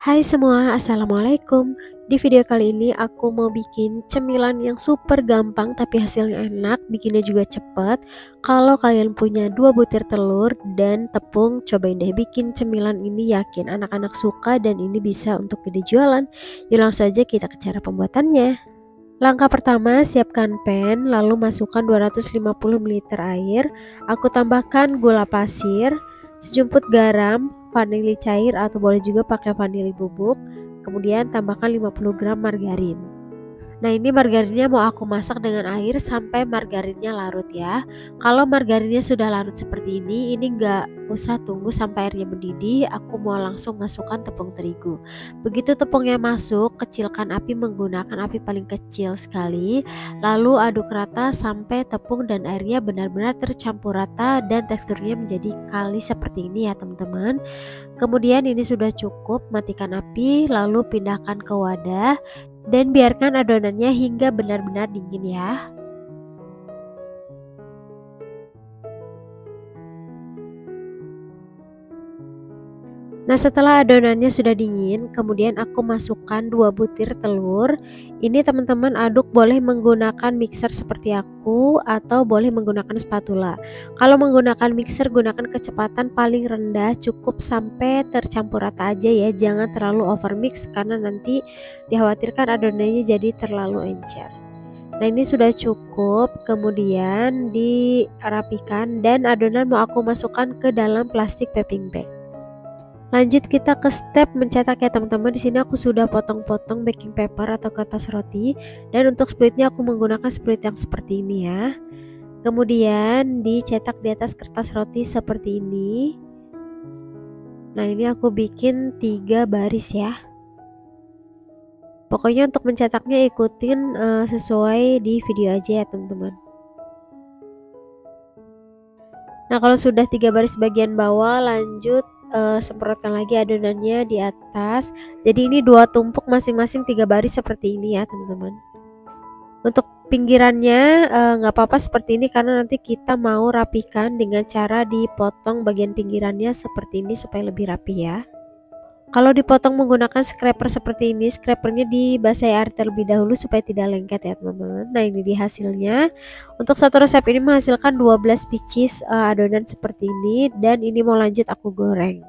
Hai semua, assalamualaikum. Di video kali ini aku mau bikin cemilan yang super gampang tapi hasilnya enak, bikinnya juga cepet. Kalau kalian punya 2 butir telur dan tepung, cobain deh bikin cemilan ini, yakin anak-anak suka dan ini bisa untuk ide jualan. Yuk langsung aja kita ke cara pembuatannya. Langkah pertama, siapkan pan, lalu masukkan 250 ml air. Aku tambahkan gula pasir, sejumput garam, vanili cair atau boleh juga pakai vanili bubuk. Kemudian tambahkan 50 gram margarin. Nah, ini margarinnya mau aku masak dengan air sampai margarinnya larut ya. Kalau margarinnya sudah larut seperti ini nggak usah tunggu sampai airnya mendidih. Aku mau langsung masukkan tepung terigu. Begitu tepungnya masuk, kecilkan api menggunakan api paling kecil sekali. Lalu aduk rata sampai tepung dan airnya benar-benar tercampur rata dan teksturnya menjadi kalis seperti ini ya teman-teman. Kemudian ini sudah cukup, matikan api lalu pindahkan ke wadah dan biarkan adonannya hingga benar-benar dingin ya. Nah, setelah adonannya sudah dingin, kemudian aku masukkan 2 butir telur. Ini teman-teman aduk boleh menggunakan mixer seperti aku atau boleh menggunakan spatula. Kalau menggunakan mixer, gunakan kecepatan paling rendah, cukup sampai tercampur rata aja ya. Jangan terlalu overmix karena nanti dikhawatirkan adonannya jadi terlalu encer. Nah, ini sudah cukup, kemudian dirapikan dan adonan mau aku masukkan ke dalam plastik piping bag. Lanjut kita ke step mencetak ya teman-teman. Di sini aku sudah potong-potong baking paper atau kertas roti dan untuk splitnya aku menggunakan split yang seperti ini ya. Kemudian dicetak di atas kertas roti seperti ini. Nah, ini aku bikin 3 baris ya. Pokoknya untuk mencetaknya ikutin sesuai di video aja ya teman-teman. Nah, kalau sudah 3 baris bagian bawah, lanjut semprotkan lagi adonannya di atas. Jadi ini 2 tumpuk masing-masing 3 baris seperti ini ya teman-teman. Untuk pinggirannya nggak apa-apa seperti ini karena nanti kita mau rapikan dengan cara dipotong bagian pinggirannya seperti ini supaya lebih rapi ya. Kalau dipotong menggunakan scraper seperti ini, scrapernya dibasahi air terlebih dahulu supaya tidak lengket ya teman-teman. Nah, ini dia hasilnya. Untuk satu resep ini menghasilkan 12 pieces adonan seperti ini dan ini mau lanjut aku goreng.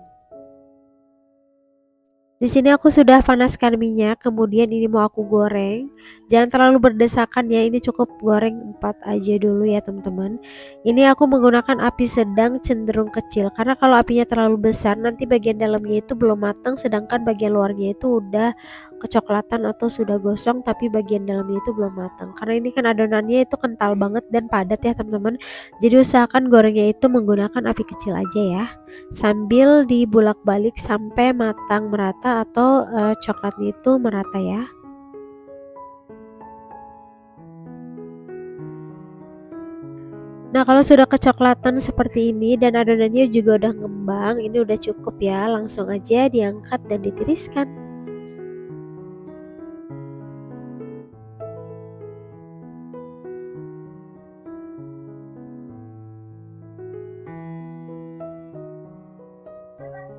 Di sini aku sudah panaskan minyak, kemudian ini mau aku goreng. Jangan terlalu berdesakan ya, ini cukup goreng 4 aja dulu ya teman-teman. Ini aku menggunakan api sedang cenderung kecil karena kalau apinya terlalu besar nanti bagian dalamnya itu belum matang sedangkan bagian luarnya itu udah kecoklatan atau sudah gosong tapi bagian dalamnya itu belum matang. Karena ini kan adonannya itu kental banget dan padat ya teman-teman. Jadi usahakan gorengnya itu menggunakan api kecil aja ya. Sambil dibulak-balik sampai matang merata atau coklatnya itu merata ya. Nah, kalau sudah kecoklatan seperti ini dan adonannya juga udah ngembang, ini udah cukup ya. Langsung aja diangkat dan ditiriskan.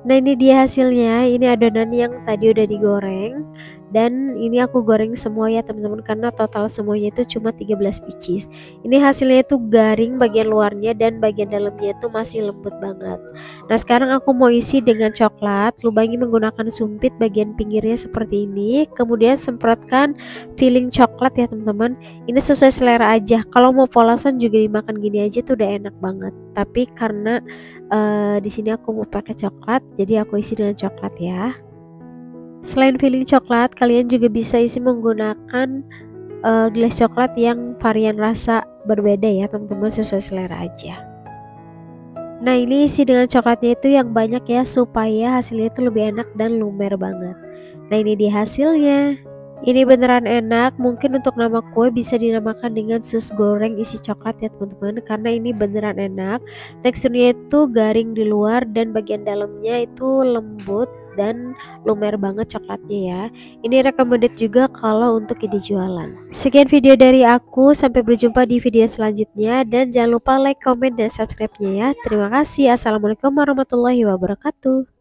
Nah, ini dia hasilnya. Ini adonan yang tadi udah digoreng dan ini aku goreng semua ya teman-teman karena total semuanya itu cuma 13 pieces. Ini hasilnya itu garing bagian luarnya dan bagian dalamnya itu masih lembut banget. Nah, sekarang aku mau isi dengan coklat. Lubangi menggunakan sumpit bagian pinggirnya seperti ini. Kemudian semprotkan filling coklat ya teman-teman. Ini sesuai selera aja. Kalau mau polosan juga dimakan gini aja tuh udah enak banget. Tapi karena di sini aku mau pakai coklat, jadi aku isi dengan coklat ya. Selain filling coklat, kalian juga bisa isi menggunakan gelas coklat yang varian rasa berbeda ya teman-teman, sesuai selera aja. Nah, ini isi dengan coklatnya itu yang banyak ya supaya hasilnya itu lebih enak dan lumer banget. Nah, ini dia hasilnya. Ini beneran enak. Mungkin untuk nama kue bisa dinamakan dengan sus goreng isi coklat ya teman-teman, karena ini beneran enak. Teksturnya itu garing di luar dan bagian dalamnya itu lembut dan lumer banget coklatnya ya. Ini recommended juga kalau untuk ide jualan. Sekian video dari aku, sampai berjumpa di video selanjutnya dan jangan lupa like, comment, dan subscribe-nya ya. Terima kasih. Assalamualaikum warahmatullahi wabarakatuh.